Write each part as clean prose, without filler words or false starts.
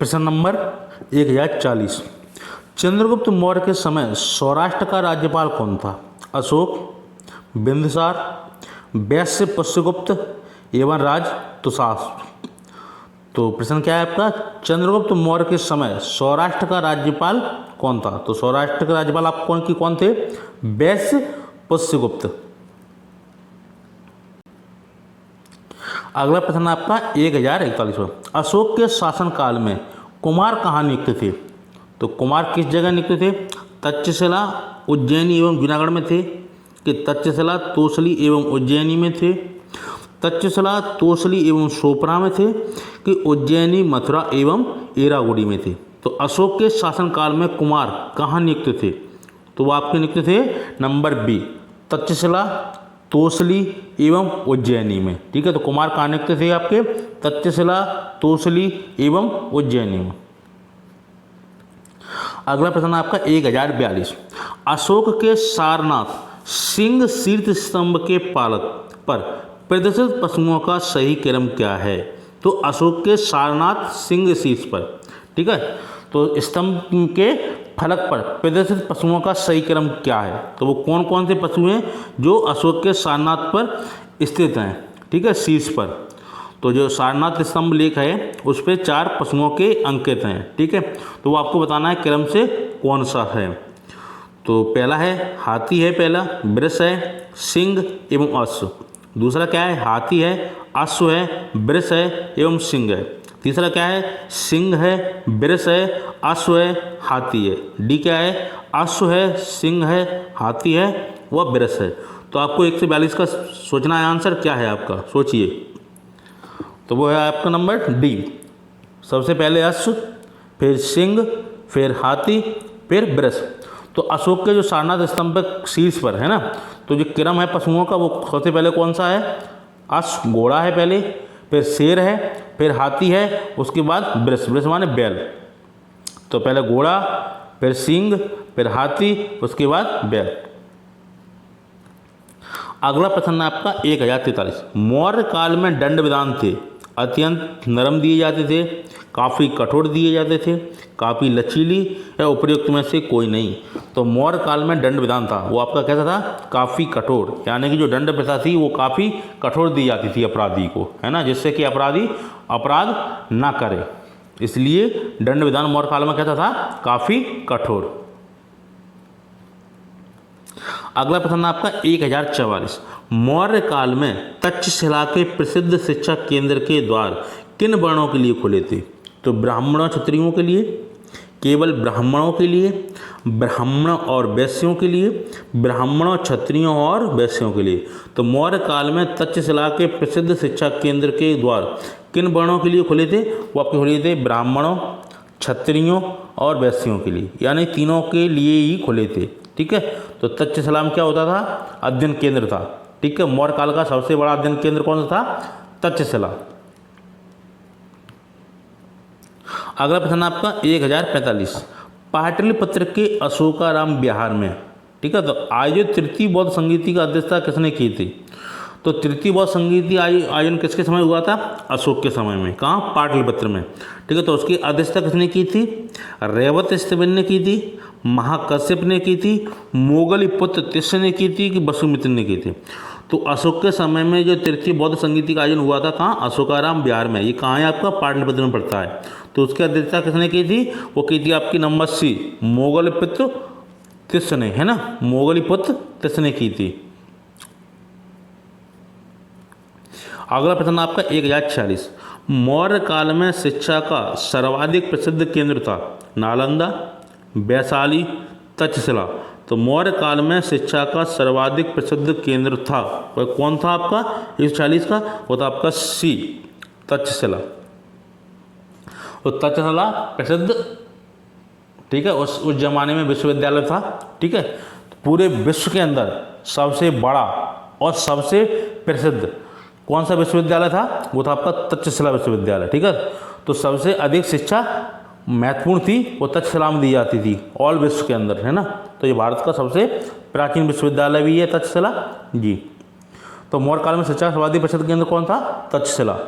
प्रश्न नंबर 1040। चंद्रगुप्त मौर्य के समय सौराष्ट्र का राज्यपाल कौन था? अशोक, बिंदुसार, वैश्य पुष्यगुप्त, यवनराज, तुषार। तो प्रश्न क्या है आपका? चंद्रगुप्त मौर्य के समय सौराष्ट्र का राज्यपाल कौन था? तो सौराष्ट्र के राज्यपाल आप कौन थे? वैश्य पुष्यगुप्त। अगला प्रश्न आपका 1041। अशोक के शासनकाल में कुमार कहाँ नियुक्त थे? तो कुमार किस जगह नियुक्त थे? तक्षशिला, उज्जैनी एवं जूनागढ़ में थे कि तक्षशिला, तोसली एवं उज्जैनी में थे? तक्षशिला, तोसली एवं सोपरा में थे कि उज्जैनी, मथुरा एवं एरागुड़ी में थे? तो अशोक के शासनकाल में कुमार कहाँ नियुक्त थे? तो वो आपके नियुक्त थे नंबर बी, तक्षशिला, तोसली एवं उज्जैनी में। ठीक है, तो कुमार कहाँ नियुक्त थे आपके? तक्षशिला, तोसली एवं उज्जैनी में। अगला प्रश्न आपका 1042। अशोक के सारनाथ सिंह तीर्थ स्तंभ के पालक पर प्रदर्शित पशुओं का सही क्रम क्या है? तो अशोक के सारनाथ सिंह शीर्ष पर, ठीक है, तो स्तंभ के फलक पर प्रदर्शित पशुओं का सही क्रम क्या है? तो वो कौन कौन से पशु हैं जो अशोक के सारनाथ पर स्थित हैं? ठीक है, शीर्ष पर। तो जो सारनाथ स्तंभ लेख है उस पर 4 पशुओं के अंकित हैं। ठीक है, तो वो आपको बताना है क्रम से कौन सा है। तो पहला है हाथी है, पहला वृष है, सिंह एवं अश्व। दूसरा क्या है? हाथी है, अश्व है, वृष है एवं सिंह है। तीसरा क्या है? सिंह है, वृष है, अश्व है, हाथी है। डी क्या है? अश्व है, सिंह है, हाथी है व वृष है। तो आपको 1 से 42 का सोचना है आंसर क्या है आपका, सोचिए। तो वो है आपका नंबर डी। सबसे पहले अश्व, फिर सिंह, फिर हाथी, फिर वृष। तो अशोक के जो सारनाथ स्तंभ पर शीर्ष पर है ना, तो जो क्रम है पशुओं का वो सबसे पहले कौन सा है? अश्व, घोड़ा है पहले, फिर शेर है, फिर हाथी है, उसके बाद वृष। वृष माने बैल। तो पहले घोड़ा, फिर सिंह, फिर हाथी, उसके बाद बैल। अगला प्रश्न आपका 1043। मौर्य काल में दंड विधान थे अत्यंत नरम दिए जाते थे, काफ़ी कठोर दिए जाते थे, काफ़ी लचीली या उपयुक्त में से कोई नहीं? तो मौर्य काल में दंड विधान था वो आपका कैसा था? काफ़ी कठोर, यानी कि जो दंड प्रथा थी वो काफ़ी कठोर दी जाती थी अपराधी को, है ना, जिससे कि अपराधी अपराध ना करे। इसलिए दंड विधान मौर्य काल में कैसा था? काफ़ी कठोर। अगला प्रश्न आपका 1044। मौर्य काल में तक्षशिला के प्रसिद्ध शिक्षा केंद्र के द्वार किन वर्णों के लिए खुले थे? तो ब्राह्मणों, क्षत्रियों के लिए, केवल ब्राह्मणों के लिए, ब्राह्मणों और वैश्यों के लिए, ब्राह्मणों, क्षत्रियों और वैश्यों के लिए। तो मौर्य काल में तक्षशिला के प्रसिद्ध शिक्षा केंद्र के द्वार किन वर्णों के लिए खुले थे? वो आपके खुले थे ब्राह्मणों, क्षत्रियों और वैश्यों के लिए, यानी तीनों के लिए ही खुले थे। ठीक है, तो तक्षशिला में क्या होता था? अध्ययन केंद्र था। ठीक है, मौर्य काल का सबसे बड़ा अध्ययन केंद्र कौन सा था? तक्षशिला। अगला प्रश्न आपका 1045। पाटलिपुत्र के अशोकाराम विहार में, ठीक है, तो आयोजित तृतीय बौद्ध संगीति का अध्यक्षता किसने की थी? तो तृतीय बौद्ध संगीति आयोजन किसके समय हुआ था? अशोक के समय में। कहाँ? पाटलिपुत्र में। ठीक है, तो उसकी अध्यक्षता किसने की थी? रेवत स्तविन ने की थी, महाकश्यप ने की थी, मोगलीपुत्र तिस्य ने की थी कि वसुमित्र ने की थी? तो अशोक के समय में जो तृतीय बौद्ध संगीति का आयोजन हुआ था कहाँ? अशोकाराम विहार में। ये कहाँ है आपका? पाटलिपुत्र में पड़ता है। तो उसकी अध्यक्षता किसने की थी? वो की थी आपकी नंबर सी, मोगलीपुत्र तिस्य ने, है ना, मोगलीपुत्र तिस्य ने की थी। अगला प्रश्न आपका 1046। मौर्य काल में शिक्षा का सर्वाधिक प्रसिद्ध केंद्र था नालंदा, वैशाली, तक्षशिला। तो मौर्य काल में शिक्षा का सर्वाधिक प्रसिद्ध केंद्र था वह कौन था आपका 140 का? वो था आपका सी, तक्षशिला। तो तक्षशिला प्रसिद्ध, ठीक है, उस जमाने में विश्वविद्यालय था। ठीक है, पूरे विश्व के अंदर सबसे बड़ा और सबसे प्रसिद्ध कौन सा विश्वविद्यालय था? वो था आपका तक्षशिला विश्वविद्यालय। ठीक है, तो सबसे अधिक शिक्षा महत्वपूर्ण थी वो तक्षशिला में दी जाती थी ऑल विश्व के अंदर, है ना। तो ये भारत का सबसे प्राचीन विश्वविद्यालय भी है तक्षशिला जी। तो मौर्य काल में शिक्षा का सर्वाधिक प्रसिद्ध केंद्र कौन था? तक्षशिला।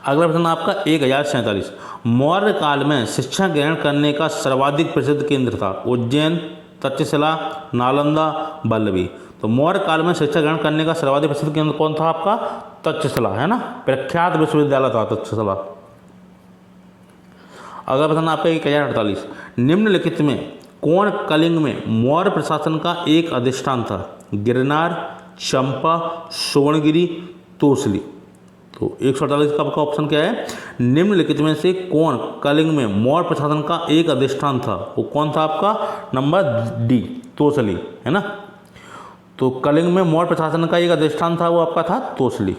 अगला प्रश्न आपका 1047, मौर्य काल में शिक्षा ग्रहण करने का सर्वाधिक प्रसिद्ध केंद्र था? उज्जैन, तक्षशिला, नालंदा, वल्लभी। तो मौर्य काल में शिक्षा ग्रहण करने का सर्वाधिक प्रसिद्ध केंद्र कौन था आपका? तक्षशिला, है ना, प्रख्यात विश्वविद्यालय था तक्षशिला। अगला प्रश्न आपका 1048, निम्नलिखित में कौन कलिंग में मौर्य प्रशासन का एक अधिष्ठान था? गिरनार, चंपा, सुवर्णगिरी, तोसली। तो 148 का आपका ऑप्शन क्या है? निम्नलिखित में से कौन कलिंग में मौर्य प्रशासन का एक अधिष्ठान था? वो कौन था आपका? नंबर डी, तोसली, है ना। तो कलिंग में मौर्य प्रशासन का एक अधिष्ठान था, वो आपका था तोसली।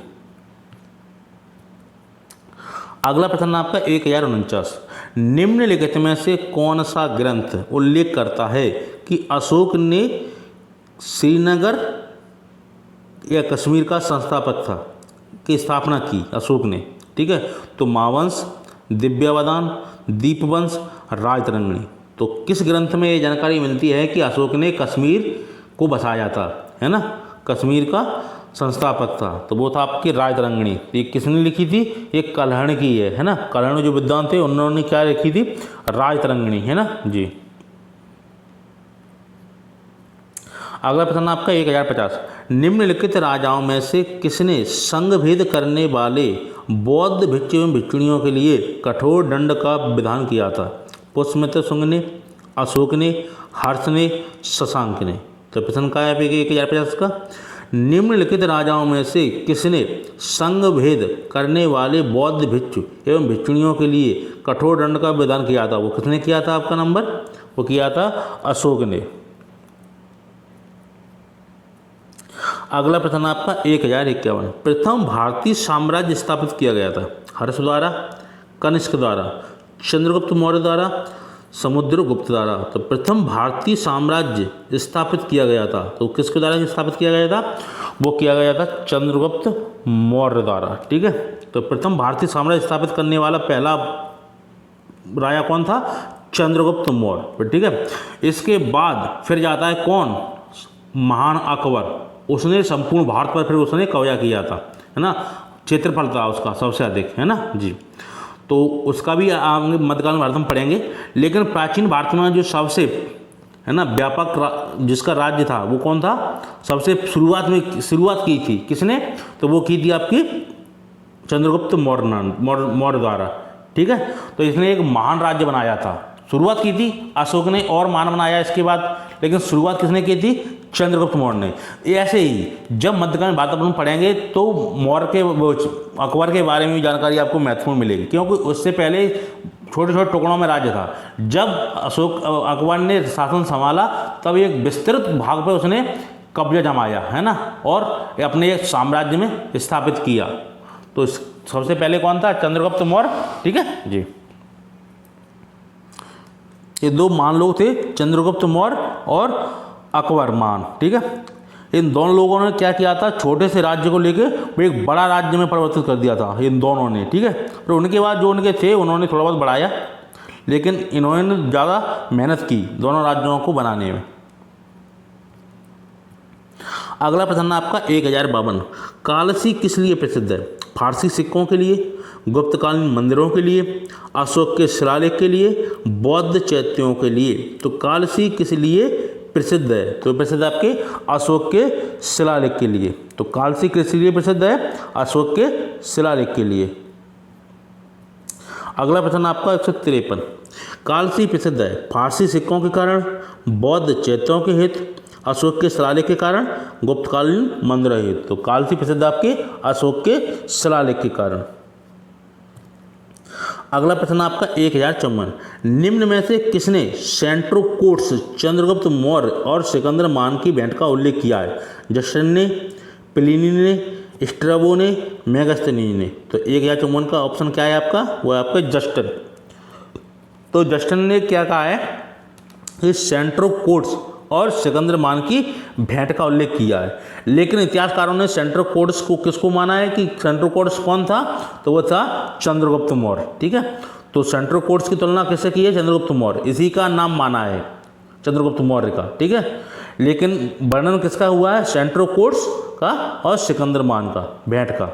अगला प्रश्न आपका 1049, निम्नलिखित में से कौन सा ग्रंथ उल्लेख करता है कि अशोक ने श्रीनगर या कश्मीर का संस्थापक था, की स्थापना की अशोक ने? ठीक है, तो महावंश, दिव्यावदान, दीपवंश, राजतरंगिणी। तो किस ग्रंथ में ये जानकारी मिलती है कि अशोक ने कश्मीर को बसाया था, है ना, कश्मीर का संस्थापक था? तो वो था आपकी राजतरंगिणी। ये किसने लिखी थी? ये कल्हण की है ना, कल्हण जो विद्वान थे उन्होंने क्या लिखी थी? राजतरंगिणी, है ना जी। अगला प्रश्न आपका 1050, निम्नलिखित राजाओं में से किसने संघ भेद करने वाले बौद्ध भिक्षु एवं भिक्षुणियों के लिए कठोर दंड का विधान किया था? पुष्यमित्र शुंग ने, अशोक ने, हर्ष ने, शशांक ने। तो प्रश्न का है 1050 का, निम्नलिखित राजाओं में से किसने संघ भेद करने वाले बौद्ध भिक्षु एवं भिक्षुणियों के लिए कठोर दंड का विधान किया था? वो किसने किया था आपका नंबर? वो किया था अशोक ने। अगला प्रश्न आपका 1051, प्रथम भारतीय साम्राज्य स्थापित किया गया था? हर्ष द्वारा, कनिष्क द्वारा, चंद्रगुप्त मौर्य द्वारा, समुद्रगुप्त द्वारा। तो प्रथम भारतीय साम्राज्य स्थापित किया गया था, तो किसके द्वारा स्थापित किया गया था? वो किया गया था चंद्रगुप्त मौर्य द्वारा। ठीक है, तो प्रथम भारतीय साम्राज्य स्थापित करने वाला पहला राजा कौन था? चंद्रगुप्त मौर्य। ठीक है, इसके बाद फिर जाता है कौन? महान अकबर। उसने संपूर्ण भारत पर फिर उसने कब्जा किया था, है ना, क्षेत्रफल था उसका सबसे अधिक, है ना जी। तो उसका भी आगे मध्यकालीन भारत में पढ़ेंगे। लेकिन प्राचीन भारत में जो सबसे, है ना, व्यापक जिसका राज्य था वो कौन था? सबसे शुरुआत की थी किसने? तो वो की थी आपकी चंद्रगुप्त मौर्य द्वारा। ठीक है, तो इसने एक महान राज्य बनाया था। शुरुआत की थी अशोक ने और महान बनाया इसके बाद, लेकिन शुरुआत किसने की थी? चंद्रगुप्त मौर्य ने। ऐसे ही जब मध्यकालीन भारत अपन पढ़ेंगे तो मौर्य के अकबर के बारे में भी जानकारी आपको महत्वपूर्ण मिलेगी, क्योंकि उससे पहले छोटे छोटे टुकड़ों में राज्य था। जब अकबर ने शासन संभाला तब एक विस्तृत भाग पर उसने कब्जा जमाया, है ना, और अपने एक साम्राज्य में स्थापित किया। तो सबसे पहले कौन था? चंद्रगुप्त मौर्य। ठीक है जी, ये दो महान लोग थे, चंद्रगुप्त मौर्य और अकबर महान। ठीक है, इन दोनों लोगों ने क्या किया था? छोटे से राज्य को लेके एक बड़ा राज्य में परिवर्तित कर दिया था इन दोनों ने। ठीक है, तो उनके बाद जो उनके थे उन्होंने थोड़ा बहुत बढ़ाया, लेकिन इन्होंने ज़्यादा मेहनत की दोनों राज्यों को बनाने में। अगला प्रश्न आपका 1052, कालसी किस लिए प्रसिद्ध है? फारसी सिक्कों के लिए, गुप्तकालीन मंदिरों के लिए, अशोक के शिलालेख के लिए, बौद्ध चैत्यों के लिए। तो कालसी किस लिए प्रसिद्ध है? तो प्रसिद्ध आपके अशोक के शिलालेख के लिए। तो कालसी किस लिए प्रसिद्ध है? अशोक के शिलालेख के लिए। अगला प्रश्न आपका 153, कालसी प्रसिद्ध है फारसी सिक्कों के कारण, बौद्ध चैत्यों के हेतु, अशोक के शिलालेख के कारण, गुप्तकालीन मंदिर हेतु। तो कालसी प्रसिद्ध आपके अशोक के शिलालेख के कारण। अगला प्रश्न आपका 1054, निम्न में से किसने सेंट्रोकोट्स, चंद्रगुप्त मौर्य और सिकंदर मान की भेंट का उल्लेख किया है? जस्टिन ने, प्लिनी ने, स्ट्रैबो ने, मेगास्थनीज ने। तो 1054 का ऑप्शन क्या है आपका? वो है आपका जस्टिन। तो जस्टिन ने क्या कहा है? ये सेंट्रोकोट्स और सिकंदर मान की भेंट का उल्लेख किया है। लेकिन इतिहासकारों ने सेंट्रोकोट्स को किसको माना है कि सेंट्रोकोट्स कौन था? तो वो था चंद्रगुप्त मौर्य। ठीक है, तो सेंट्रोकोट्स की तुलना किससे की है? चंद्रगुप्त मौर्य, इसी का नाम माना है चंद्रगुप्त मौर्य का। ठीक है, लेकिन वर्णन किसका हुआ है? सेंट्रोकोट्स का और सिकंदर मान का भेंट का।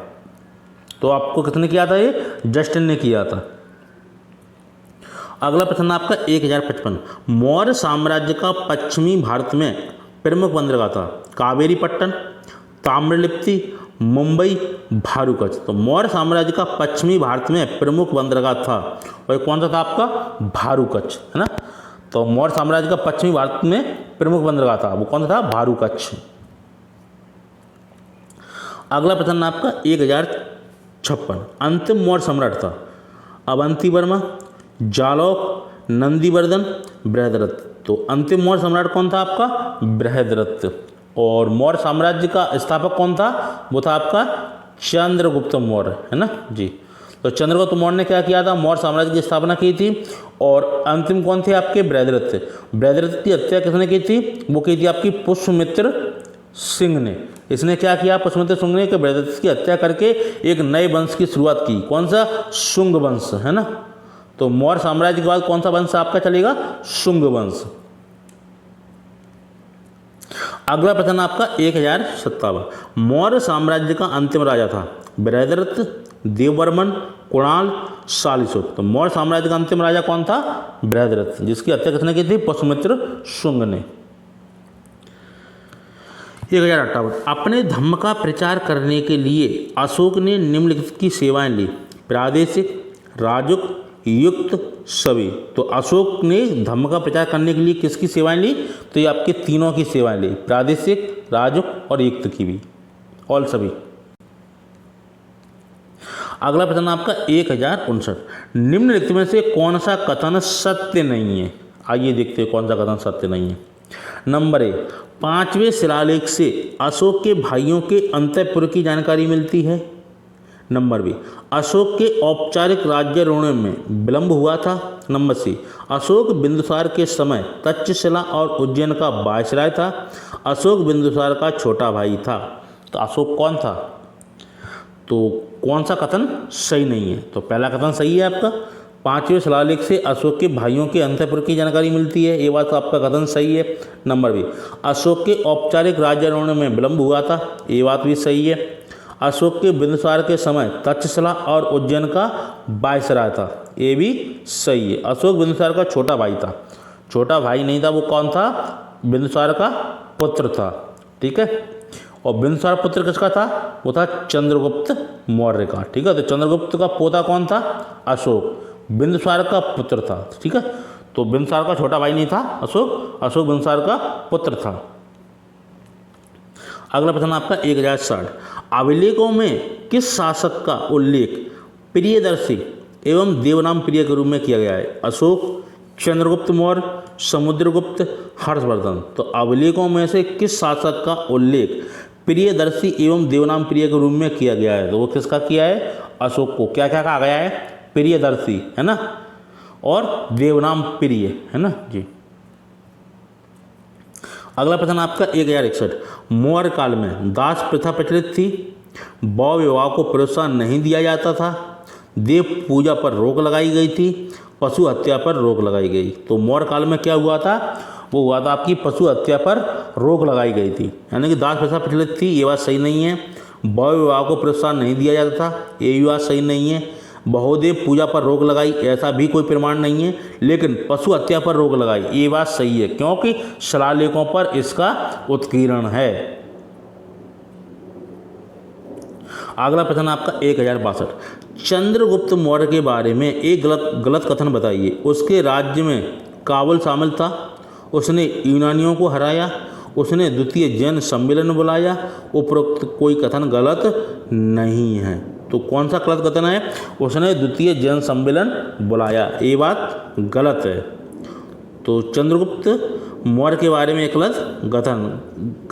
तो आपको किसने किया था? ये जस्टिन ने किया था। अगला प्रश्न आपका 1055, मौर्य साम्राज्य का पश्चिमी भारत में प्रमुख बंदरगाह था। कावेरीपट्टन, ताम्रलिप्ति, मुंबई, भारूकच। तो मौर्य साम्राज्य का पश्चिमी भारत में प्रमुख बंदरगाह था और कौन सा था आपका? भारूकच, है ना। तो मौर्य साम्राज्य का पश्चिमी भारत में प्रमुख बंदरगाह था, वो कौन सा था? भारूकच। अगला प्रश्न आपका 1056, अंतिम मौर्य सम्राट था। अवंतीवर्मा, जालौक, नंदीवर्धन, बृहद्रथ। तो अंतिम मौर्य सम्राट कौन था आपका? बृहद्रथ। और मौर्य साम्राज्य का स्थापक कौन था? वो था आपका चंद्रगुप्त मौर्य, है ना जी। तो चंद्रगुप्त मौर्य ने क्या किया था? मौर्य साम्राज्य की स्थापना की थी। और अंतिम कौन थे आपके? बृहद्रथ। बृहद्रथ की हत्या किसने की थी? वो की थी आपकी पुष्यमित्र सिंह ने। इसने क्या किया? पुष्यमित्र सिंह ने बृहद्रथ की हत्या करके एक नए वंश की शुरुआत की। कौन सा? शुंग वंश, है ना। तो मौर्य साम्राज्य के बाद कौन सा वंश आपका चलेगा? शुंग वंश। अगला प्रश्न आपका 1057, मौर्य साम्राज्य का अंतिम राजा था। बृहद्रथ, देववर्मन, कुणाल, सालिशुक। तो मौर्य साम्राज्य का अंतिम राजा कौन था? बृहद्रथ, जिसकी हत्या किसने की थी? पुष्यमित्र शुंग ने। 1058, अपने धर्म का प्रचार करने के लिए अशोक ने निम्नलिखित की सेवाएं ली। प्रादेशिक, राजक, युक्त, सभी। तो अशोक ने धर्म का प्रचार करने के लिए किसकी सेवाएं ली? तो ये आपके तीनों की सेवाएं ली, प्रादेशिक, राजक और युक्त की भी, और सभी। अगला प्रश्न आपका 1059, निम्नलिखित में से कौन सा कथन सत्य नहीं है? आइए देखते हैं कौन सा कथन सत्य नहीं है। नंबर 1, 5वें शिलालेख से अशोक के भाइयों के अंतःपुर की जानकारी मिलती है। नंबर बी, अशोक के औपचारिक राज्यारोहण में विलंब हुआ था। नंबर सी, अशोक बिंदुसार के समय तक्षशिला और उज्जैन का वायसराय था। अशोक बिंदुसार का छोटा भाई था। तो अशोक कौन था? तो कौन सा कथन सही नहीं है? तो पहला कथन सही है आपका, 5वें शिलालेख से अशोक के भाइयों के अंतःपुर की जानकारी मिलती है, ये बात तो आपका कथन सही है। नंबर बी, अशोक के औपचारिक राज्यारोहण में विलंब हुआ था, ये बात भी सही है। अशोक के बिंदुसार के समय तक्षशिला और उज्जैन का वायसराय था, ये भी सही है। अशोक बिंदुसार का छोटा भाई था, छोटा भाई नहीं था, वो कौन था? बिंदुसार का पुत्र था, ठीक है। और बिंदुसार पुत्र किसका था? वो था चंद्रगुप्त मौर्य का, ठीक है। तो चंद्रगुप्त का पोता कौन था? अशोक, बिंदुसार का पुत्र था, ठीक है। तो बिंदुसार का छोटा भाई नहीं था अशोक, अशोक बिंदुसार का पुत्र था। अगला प्रश्न आपका 1060, अभिलेखों में किस शासक का उल्लेख प्रियदर्शी एवं देवनाम प्रिय के रूप में किया गया है? अशोक, चंद्रगुप्त मौर्य, समुद्रगुप्त, हर्षवर्धन। तो अभिलेखों में से किस शासक का उल्लेख प्रियदर्शी एवं देवनाम प्रिय के रूप में किया गया है? तो वो किसका किया है? अशोक को क्या क्या कहा गया है? प्रियदर्शी, है ना, और देवनाम प्रिय, है ना जी। अगला प्रश्न आपका 1061, मौर्य काल में दास प्रथा प्रचलित थी, बौद्ध विवाह को प्रोत्साहन नहीं दिया जाता था, देव पूजा पर रोक लगाई गई थी, पशु हत्या पर रोक लगाई गई। तो मौर्य काल में क्या हुआ था? वो हुआ था आपकी पशु हत्या पर रोक लगाई गई थी, यानी कि दास प्रथा प्रचलित थी, ये बात सही नहीं है। बौद्ध विवाह को प्रोत्साहन नहीं दिया जाता था, ये भी बात सही नहीं है। बहुदेव पूजा पर रोक लगाई, ऐसा भी कोई प्रमाण नहीं है। लेकिन पशु हत्या पर रोक लगाई, ये बात सही है, क्योंकि शिलालेखों पर इसका उत्कीर्ण है। अगला प्रश्न आपका 1062, चंद्रगुप्त मौर्य के बारे में एक गलत कथन बताइए। उसके राज्य में काबुल शामिल था, उसने यूनानियों को हराया, उसने द्वितीय जैन सम्मेलन बुलाया। उपरोक्त कोई कथन गलत नहीं है। तो कौन सा गलत कथन है? उसने द्वितीय जैन सम्मेलन बुलाया, ये बात गलत है। तो चंद्रगुप्त मौर्य के बारे में एक गलत कथन